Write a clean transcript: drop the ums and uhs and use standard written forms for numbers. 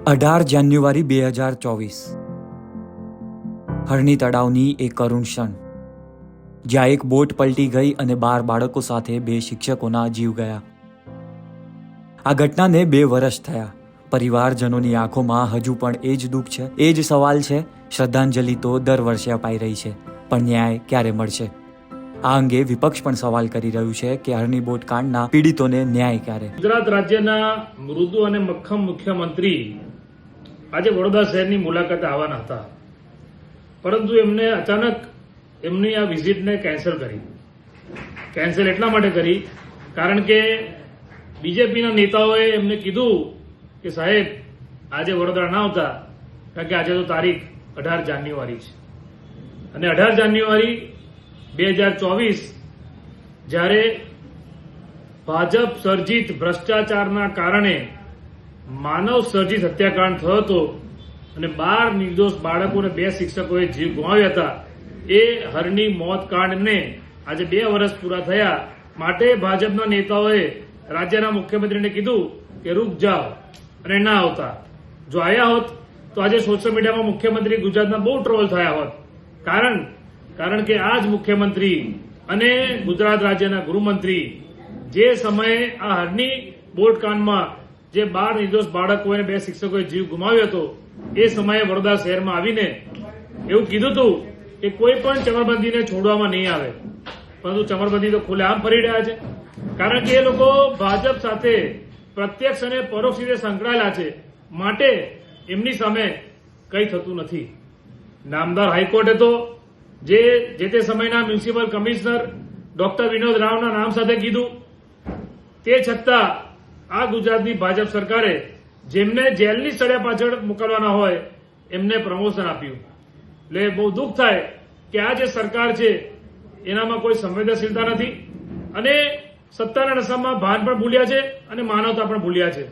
18 જાન્યુઆરી 2024 હરણી તળાવની એક કરુણ ક્ષણ, જ્યાં એક બોટ પલટી ગઈ અને 12 બાળકો સાથે 2 શિક્ષકોના જીવ ગયા. આ ઘટનાને 2 વર્ષ થયા. પરિવારજનોની આંખોમાં હજુ પણ એ જ દુઃખ છે, એ જ સવાલ છે. શ્રદ્ધાંજલિ તો દર વર્ષે અપાઈ રહી છે, પણ ન્યાય ક્યારે મળશે? આ અંગે વિપક્ષ પણ સવાલ કરી રહ્યું છે કે હરણી બોટ કાંડના પીડિતોને ન્યાય ક્યારે? ગુજરાત રાજ્યના મૃદુ અને મક્ખમ મુખ્યમંત્રી આજે વડોદરા શહેરની મુલાકાતે આવવાના હતા, પરંતુ એમને અચાનક એમની આ વિઝિટને કેન્સલ કરી. કેન્સલ એટલા માટે કરી કારણ કે બીજેપીના નેતાઓએ એમને કીધું કે સાહેબ આજે વડોદરા ના આવતા, કારણ કે આજે તો તારીખ 18 જાન્યુઆરી છે અને 18 જાન્યુઆરી 2024 જ્યારે ભાજપ સર્જિત ભ્રષ્ટાચારના કારણે માનવ સર્જિત હત્યાકાંડ થયો હતો અને 12 નિર્દોષ બાળકો અને 2 શિક્ષકોએ જીવ ગુમાવ્યા હતા, એ હરણી મોત કાંડને આજે 2 વર્ષ પૂરા થયા. માટે ભાજપના નેતાઓએ રાજ્યના મુખ્યમંત્રીને કીધું કે રૂક જાઓ અને ના આવતા. જો આવ્યા હોત તો આજે સોશિયલ મીડિયામાં મુખ્યમંત્રી ગુજરાતના બહુ ટ્રોલ થયા હોત. કારણ કે આ જ મુખ્યમંત્રી અને ગુજરાત રાજ્યના ગૃહમંત્રી જે સમયે આ હરણી બોટ કાંડમાં જે 12 નિર્દોષ બાળકો અને 2 શિક્ષકોએ જીવ ગુમાવ્યો હતો, એ સમયે વડોદરા શહેરમાં આવીને એવું કીધું હતું કે કોઈ પણ ચમરબંધીને છોડવામાં નહીં આવે. પરંતુ ચમરબંધી તો ખુલ્લેઆમ ફરી રહ્યા છે, કારણ કે એ લોકો ભાજપ સાથે પ્રત્યક્ષ અને પરોક્ષ રીતે સંકળાયેલા છે. માટે એમની સામે કંઈ થતું નથી. નામદાર હાઈકોર્ટે તો જે તે સમયના મ્યુનિસિપલ કમિશનર ડોક્ટર વિનોદ રાવના નામ સાથે કીધું, તે છતાં આ ગુજરાતની ભાજપ સરકારે જેમને જેલની સળિયા પાછળ મોકલવાના હોય એમને પ્રમોશન આપ્યું. એટલે બહુ દુઃખ થાય કે આ જે સરકાર છે એનામાં કોઈ સંવેદનશીલતા નથી અને સત્તાના નશામાં ભાન પણ ભૂલ્યા છે અને માનવતા પણ ભૂલ્યા છે.